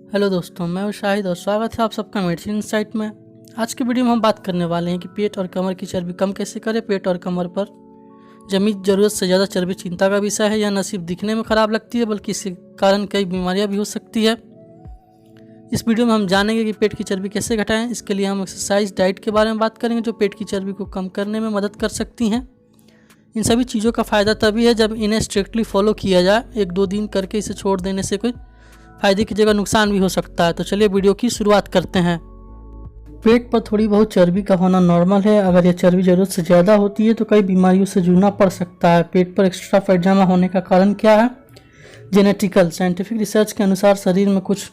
Hello दोस्तों, मैं हूं शाहिद और स्वागत है आप सबका मेडिसिन इनसाइट में। आज की वीडियो में हम बात करने वाले हैं कि पेट और कमर की चर्बी कम कैसे करें। पेट और कमर पर जमी ज़रूरत से ज़्यादा चर्बी चिंता का विषय है। यह न सिर्फ दिखने में ख़राब लगती है बल्कि इसके कारण कई बीमारियां भी हो सकती है। इस वीडियो में हम जानेंगे कि पेट की चर्बी कैसे घटाएं। इसके लिए हम एक्सरसाइज, डाइट के बारे में बात करेंगे जो पेट की चर्बी को कम करने में मदद कर सकती हैं। इन सभी चीज़ों का फ़ायदा तभी है जब इन्हें स्ट्रिक्टली फॉलो किया जाए। 1-2 दिन करके इसे छोड़ देने से कोई फ़ायदे की जगह नुकसान भी हो सकता है। तो चलिए वीडियो की शुरुआत करते हैं। पेट पर थोड़ी बहुत चर्बी का होना नॉर्मल है। अगर यह चर्बी ज़रूरत से ज़्यादा होती है तो कई बीमारियों से जूझना पड़ सकता है। पेट पर एक्स्ट्रा फैट जमा होने का कारण क्या है? जेनेटिकल। साइंटिफिक रिसर्च के अनुसार शरीर में कुछ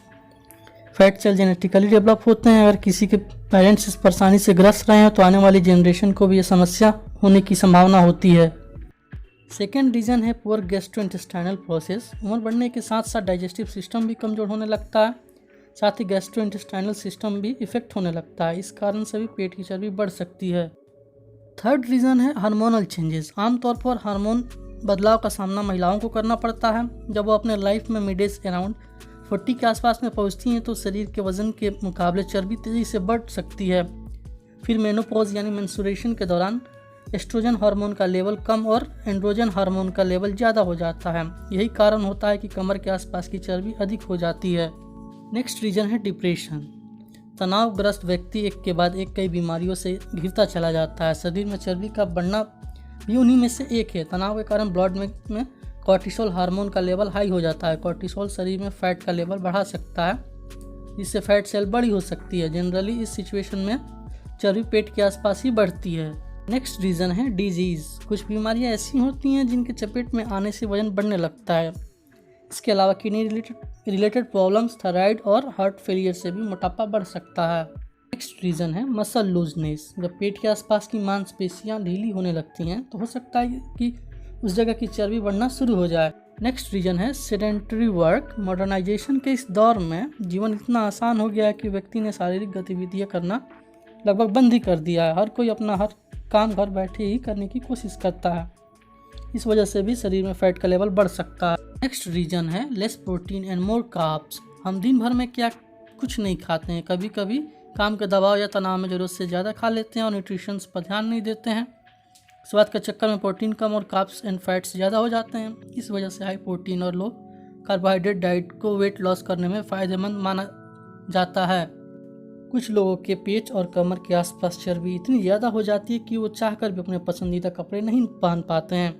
फैट सेल जेनेटिकली डेवलप होते हैं। अगर किसी के पेरेंट्स इस परेशानी से ग्रस्त रहे हैं तो आने वाली जनरेशन को भी यह समस्या होने की संभावना होती है। सेकेंड रीज़न है पुअर गैस्ट्रोइंटेस्टाइनल प्रोसेस। उम्र बढ़ने के साथ साथ डाइजेस्टिव सिस्टम भी कमज़ोर होने लगता है, साथ ही गैस्ट्रोइंटेस्टाइनल सिस्टम भी इफेक्ट होने लगता है। इस कारण से भी पेट की चर्बी बढ़ सकती है। थर्ड रीज़न है हार्मोनल चेंजेस। आमतौर पर हार्मोन बदलाव का सामना महिलाओं को करना पड़ता है। जब वो अपने लाइफ में मिड एज अराउंड 40 के आसपास में पहुँचती हैं तो शरीर के वजन के मुकाबले चर्बी तेज़ी से बढ़ सकती है। फिर मेनोपॉज यानी मेंस्ट्रुएशन के दौरान एस्ट्रोजन हार्मोन का लेवल कम और एंड्रोजन हार्मोन का लेवल ज़्यादा हो जाता है। यही कारण होता है कि कमर के आसपास की चर्बी अधिक हो जाती है। नेक्स्ट रीज़न है डिप्रेशन। तनावग्रस्त व्यक्ति एक के बाद एक कई बीमारियों से घिरता चला जाता है। शरीर में चर्बी का बढ़ना भी उन्हीं में से एक है। तनाव के कारण ब्लड में कॉर्टिसोल हार्मोन का लेवल हाई हो जाता है। कॉर्टिसोल शरीर में फैट का लेवल बढ़ा सकता है, जिससे फैट सेल बड़ी हो सकती है। जनरली इस सिचुएशन में चर्बी पेट के आसपास ही बढ़ती है। नेक्स्ट रीज़न है डिजीज़। कुछ बीमारियां ऐसी होती हैं जिनके चपेट में आने से वजन बढ़ने लगता है। इसके अलावा किडनी रिलेटेड प्रॉब्लम्स, थायराइड और हार्ट फेलियर से भी मोटापा बढ़ सकता है। नेक्स्ट रीज़न है मसल लूजनेस। जब पेट के आसपास की मांसपेशियां ढीली होने लगती हैं तो हो सकता है कि उस जगह की चर्बी बढ़ना शुरू हो जाए। नेक्स्ट रीज़न है सेडेंटरी वर्क। मॉडर्नाइजेशन के इस दौर में जीवन इतना आसान हो गया है कि व्यक्ति ने शारीरिक गतिविधियाँ करना लगभग बंद ही कर दिया है। हर कोई अपना हर काम घर बैठे ही करने की कोशिश करता है। इस वजह से भी शरीर में फैट का लेवल बढ़ सकता है। नेक्स्ट रीजन है less protein and more carbs. हम दिन भर में क्या कुछ नहीं खाते हैं। कभी कभी काम के दबाव या तनाव में ज़रूरत से ज़्यादा खा लेते हैं और न्यूट्रिशन पर ध्यान नहीं देते हैं। स्वाद के चक्कर में प्रोटीन कम और कार्ब्स एंड फैट्स ज़्यादा हो जाते हैं। इस वजह से हाई प्रोटीन और लो कार्बोहाइड्रेट डाइट को वेट लॉस करने में फ़ायदेमंद माना जाता है। कुछ लोगों के पेट और कमर के आसपास चर्बी इतनी ज़्यादा हो जाती है कि वो चाहकर भी अपने पसंदीदा कपड़े नहीं पहन पाते हैं।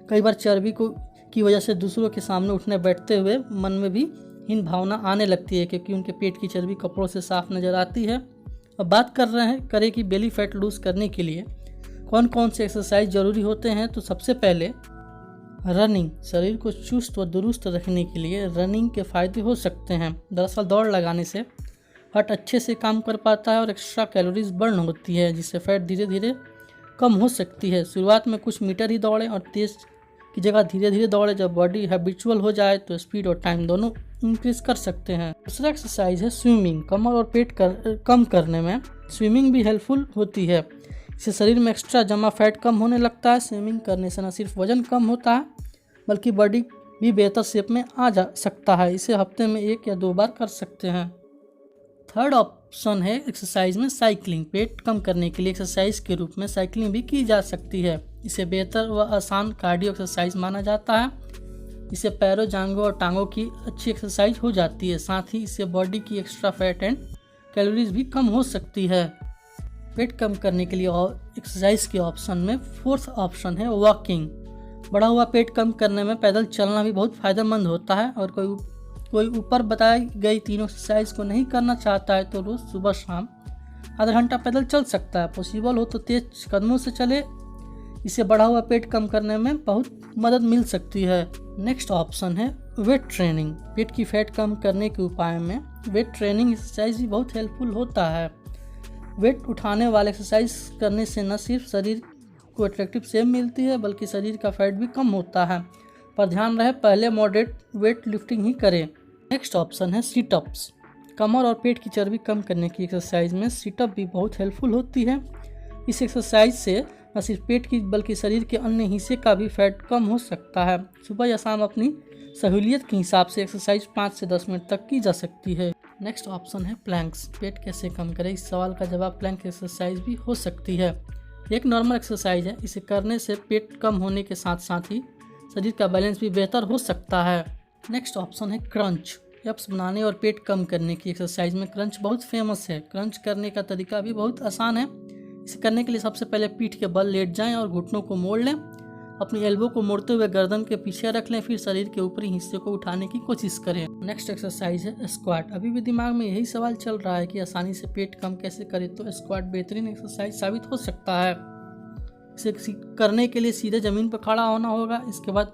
कई बार चर्बी की वजह से दूसरों के सामने उठने बैठते हुए मन में भी हीन भावना आने लगती है, क्योंकि उनके पेट की चर्बी कपड़ों से साफ नज़र आती है। अब बात करें कि बेली फैट लूज करने के लिए कौन कौन से एक्सरसाइज ज़रूरी होते हैं। तो सबसे पहले रनिंग। शरीर को चुस्त व दुरुस्त रखने के लिए रनिंग के फ़ायदे हो सकते हैं। दरअसल दौड़ लगाने से हार्ट अच्छे से काम कर पाता है और एक्स्ट्रा कैलोरीज बर्न होती है, जिससे फैट धीरे धीरे कम हो सकती है। शुरुआत में कुछ मीटर ही दौड़ें और तेज़ की जगह धीरे धीरे दौड़ें। जब बॉडी हैबिचुअल हो जाए तो स्पीड और टाइम दोनों इंक्रीज कर सकते हैं। दूसरा एक्सरसाइज है स्विमिंग। कमर और पेट कम करने में स्विमिंग भी हेल्पफुल होती है। इससे शरीर में एक्स्ट्रा जमा फैट कम होने लगता है। स्विमिंग करने से न सिर्फ वजन कम होता है बल्कि बॉडी भी बेहतर शेप में आ जा सकता है। इसे हफ्ते में 1 या 2 बार कर सकते हैं। थर्ड ऑप्शन है एक्सरसाइज में साइकिलिंग। पेट कम करने के लिए एक्सरसाइज के रूप में साइकिलिंग भी की जा सकती है। इसे बेहतर व आसान कार्डियो एक्सरसाइज माना जाता है। इससे पैरों, जांघों और टांगों की अच्छी एक्सरसाइज हो जाती है। साथ ही इससे बॉडी की एक्स्ट्रा फैट एंड कैलोरीज भी कम हो सकती है। पेट कम करने के लिए एक्सरसाइज के ऑप्शन में फोर्थ ऑप्शन है वॉकिंग। बढ़ा हुआ पेट कम करने में पैदल चलना भी बहुत फायदेमंद होता है। और कोई ऊपर बताई गई तीनों एक्सरसाइज को नहीं करना चाहता है तो रोज़ सुबह शाम आधा घंटा पैदल चल सकता है। पॉसिबल हो तो तेज कदमों से चले। इससे बढ़ा हुआ पेट कम करने में बहुत मदद मिल सकती है। नेक्स्ट ऑप्शन है वेट ट्रेनिंग। पेट की फैट कम करने के उपाय में वेट ट्रेनिंग एक्सरसाइज भी बहुत हेल्पफुल होता है। वेट उठाने वाले एक्सरसाइज करने से न सिर्फ शरीर को अट्रैक्टिव शेप मिलती है बल्कि शरीर का फैट भी कम होता है। पर ध्यान रहे पहले मॉडरेट वेट लिफ्टिंग ही करें। नेक्स्ट ऑप्शन है सिटअप्स। कमर और पेट की चर्बी कम करने की एक्सरसाइज में सिटअप भी बहुत हेल्पफुल होती है। इस एक्सरसाइज से न सिर्फ पेट की बल्कि शरीर के अन्य हिस्से का भी फैट कम हो सकता है। सुबह या शाम अपनी सहूलियत के हिसाब से एक्सरसाइज 5 से 10 मिनट तक की जा सकती है। नेक्स्ट ऑप्शन है प्लैंक्स। पेट कैसे कम करें, इस सवाल का जवाब प्लैंक एक्सरसाइज भी हो सकती है। एक नॉर्मल एक्सरसाइज है, इसे करने से पेट कम होने के साथ साथ ही शरीर का बैलेंस भी बेहतर हो सकता है। नेक्स्ट ऑप्शन है क्रंच। एब्स बनाने और पेट कम करने की एक्सरसाइज में क्रंच बहुत फेमस है। क्रंच करने का तरीका भी बहुत आसान है। इसे करने के लिए सबसे पहले पीठ के बल लेट जाएं और घुटनों को मोड़ लें। अपनी एल्बो को मोड़ते हुए गर्दन के पीछे रख लें, फिर शरीर के ऊपरी हिस्से को उठाने की कोशिश करें। नेक्स्ट एक्सरसाइज है स्क्वाट। अभी भी दिमाग में यही सवाल चल रहा है कि आसानी से पेट कम कैसे करें, तो स्क्वाट बेहतरीन एक्सरसाइज साबित हो सकता है। इसे करने के लिए सीधे ज़मीन पर खड़ा होना होगा। इसके बाद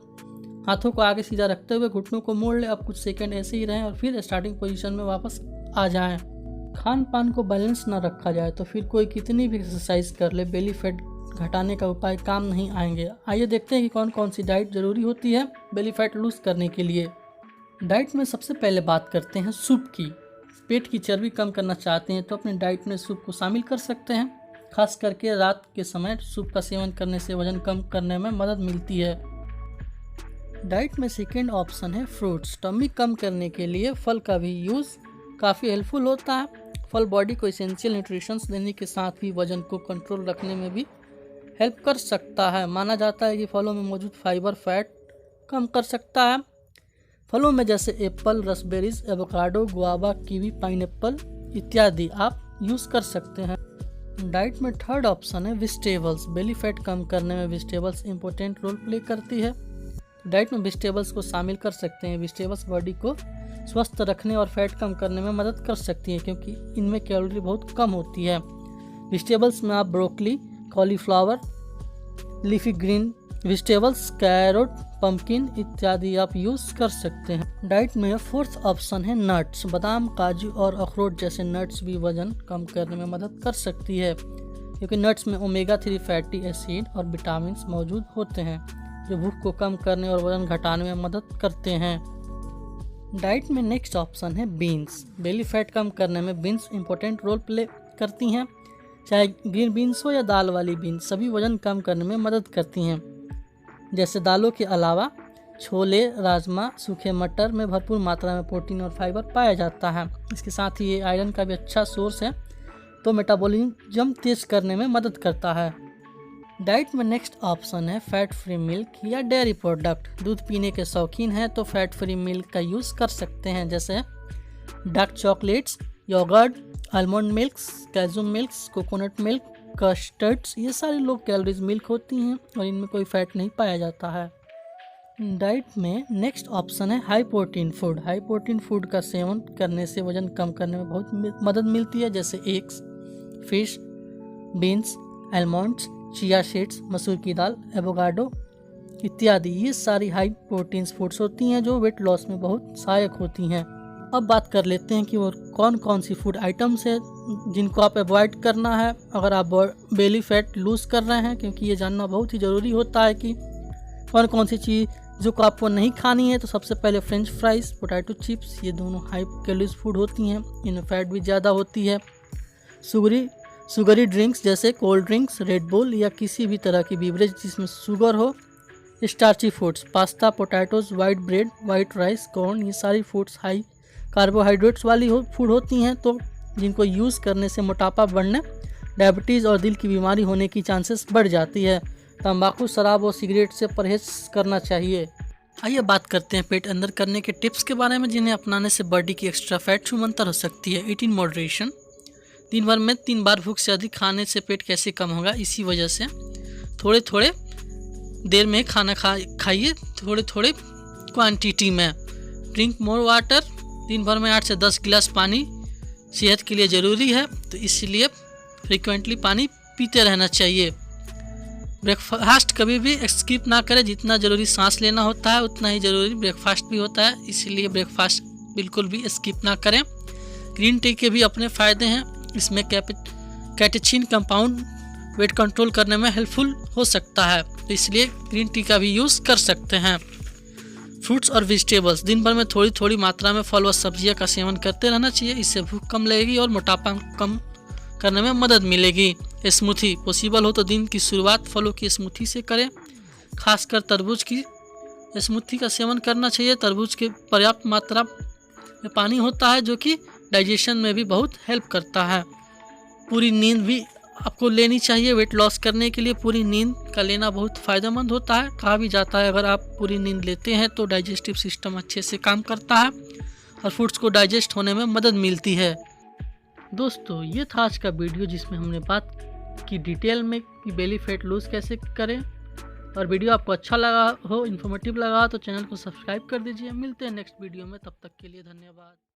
हाथों को आगे सीधा रखते हुए घुटनों को मोड़ लें। अब कुछ सेकंड ऐसे ही रहें और फिर स्टार्टिंग पोजीशन में वापस आ जाएं। खान पान को बैलेंस ना रखा जाए तो फिर कोई कितनी भी एक्सरसाइज कर ले, बेली फैट घटाने का उपाय काम नहीं आएंगे। आइए देखते हैं कि कौन कौन सी डाइट जरूरी होती है बेली फैट लूज करने के लिए। डाइट में सबसे पहले बात करते हैं सूप की। पेट की चर्बी कम करना चाहते हैं तो अपने डाइट में सूप को शामिल कर सकते हैं। खास करके रात के समय सूप का सेवन करने से वजन कम करने में मदद मिलती है। डाइट में सेकेंड ऑप्शन है फ्रूट्स। टमी कम करने के लिए फल का भी यूज़ काफ़ी हेल्पफुल होता है। फल बॉडी को एसेंशियल न्यूट्रिशंस देने के साथ ही वजन को कंट्रोल रखने में भी हेल्प कर सकता है। माना जाता है कि फलों में मौजूद फाइबर फैट कम कर सकता है। फलों में जैसे apple, raspberries, avocado, guava, kiwi, pineapple इत्यादि आप यूज़ कर सकते हैं। डाइट में थर्ड ऑप्शन है वेजिटेबल्स। बेली फैट कम करने में वेजिटेबल्स इंपॉर्टेंट रोल प्ले करती है। डाइट में वेजिटेबल्स को शामिल कर सकते हैं। वेजिटेबल्स बॉडी को स्वस्थ रखने और फैट कम करने में मदद कर सकती हैं क्योंकि इनमें कैलोरी बहुत कम होती है। वेजिटेबल्स में आप broccoli, cauliflower, leafy green vegetables, carrot, pumpkin इत्यादि आप यूज़ कर सकते हैं। डाइट में फोर्थ ऑप्शन है नट्स। बादाम, काजू और अखरोट जैसे नट्स भी वजन कम करने में मदद कर सकती है क्योंकि नट्स में ओमेगा 3 फैटी एसिड और विटामिन मौजूद होते हैं जो भूख को कम करने और वजन घटाने में मदद करते हैं। डाइट में नेक्स्ट ऑप्शन है बीन्स। बेली फैट कम करने में बीन्स इंपॉर्टेंट रोल प्ले करती हैं। चाहे ग्रीन बीन्स हो या दाल वाली बीन्स, सभी वजन कम करने में मदद करती हैं। जैसे दालों के अलावा छोले, राजमा, सूखे मटर में भरपूर मात्रा में प्रोटीन और फाइबर पाया जाता है। इसके साथ ही ये आयरन का भी अच्छा सोर्स है तो मेटाबॉलिज्म तेज करने में मदद करता है। डाइट में नेक्स्ट ऑप्शन है फैट फ्री मिल्क या डेयरी प्रोडक्ट। दूध पीने के शौकीन हैं तो फैट फ्री मिल्क का यूज़ कर सकते हैं जैसे dark chocolates, yoghurt, almond milks, cashew milks, coconut milk, custards, ये सारी लो कैलोरीज मिल्क होती हैं और इनमें कोई फैट नहीं पाया जाता है। डाइट में नेक्स्ट ऑप्शन है high protein food. High protein food का सेवन करने से वजन कम करने में बहुत मदद मिलती है जैसे eggs, fish, beans, almonds, chia seeds, मसूर की दाल, एवोकाडो इत्यादि। ये सारी हाई प्रोटीन फूड्स होती हैं जो वेट लॉस में बहुत सहायक होती हैं। अब बात कर लेते हैं कि वो कौन कौन सी फूड आइटम्स है जिनको आप अवॉइड करना है अगर आप बेली फैट लूज़ कर रहे हैं, क्योंकि ये जानना बहुत ही ज़रूरी होता है कि कौन कौन सी चीज़ों को आपको नहीं खानी है। तो सबसे पहले फ्रेंच फ्राइज़, पोटैटो चिप्स, ये दोनों हाई कैलोरीज फूड होती हैं, इनमें फैट भी ज़्यादा होती है। शुगरी ड्रिंक्स जैसे कोल्ड ड्रिंक्स, रेड बुल या किसी भी तरह की बीवरेज जिसमें शुगर हो। Starchy foods, pasta, potatoes, white bread, white rice, corn, ये सारी फूड्स हाई कार्बोहाइड्रेट्स वाली फूड होती हैं तो जिनको यूज़ करने से मोटापा बढ़ने, डायबिटीज़ और दिल की बीमारी होने की चांसेस बढ़ जाती है। तंबाकू, शराब और सिगरेट से परहेज करना चाहिए। आइए बात करते हैं पेट अंदर करने के टिप्स के बारे में जिन्हें अपनाने से बॉडी की एक्स्ट्रा फैट छूमंतर हो सकती है। ईट इन मॉडरेशन। दिन भर में 3 बार भूख से अधिक खाने से पेट कैसे कम होगा, इसी वजह से थोड़े थोड़े देर में खाना खाइए, थोड़े थोड़े क्वांटिटी में। Drink more water. दिन भर में 8 से 10 गिलास पानी सेहत के लिए ज़रूरी है तो इसलिए फ्रिक्वेंटली पानी पीते रहना चाहिए। ब्रेकफास्ट कभी भी स्किप ना करें। जितना ज़रूरी सांस लेना होता है उतना ही ज़रूरी ब्रेकफास्ट भी होता है, इसलिए ब्रेकफास्ट बिल्कुल भी स्किप ना करें। ग्रीन टी के भी अपने फ़ायदे हैं। इसमें कैटेचिन कंपाउंड वेट कंट्रोल करने में हेल्पफुल हो सकता है तो इसलिए ग्रीन टी का भी यूज़ कर सकते हैं। फ्रूट्स और वेजिटेबल्स। दिन भर में थोड़ी थोड़ी मात्रा में फल और सब्जियां का सेवन करते रहना चाहिए। इससे भूख कम लगेगी और मोटापा कम करने में मदद मिलेगी। स्मूथी पॉसिबल हो तो दिन की शुरुआत फलों की स्मूथी से करें। खासकर तरबूज की स्मूथी का सेवन करना चाहिए। तरबूज के पर्याप्त मात्रा में पानी होता है जो कि डाइजेशन में भी बहुत हेल्प करता है। पूरी नींद भी आपको लेनी चाहिए। वेट लॉस करने के लिए पूरी नींद का लेना बहुत फ़ायदेमंद होता है। कहा भी जाता है अगर आप पूरी नींद लेते हैं तो डाइजेस्टिव सिस्टम अच्छे से काम करता है और फूड्स को डाइजेस्ट होने में मदद मिलती है। दोस्तों, ये था आज का वीडियो जिसमें हमने बात की डिटेल में कि बेली फैट लूज़ कैसे करें। और वीडियो आपको अच्छा लगा हो, इन्फॉर्मेटिव लगा तो चैनल को सब्सक्राइब कर दीजिए। मिलते हैं नेक्स्ट वीडियो में, तब तक के लिए धन्यवाद।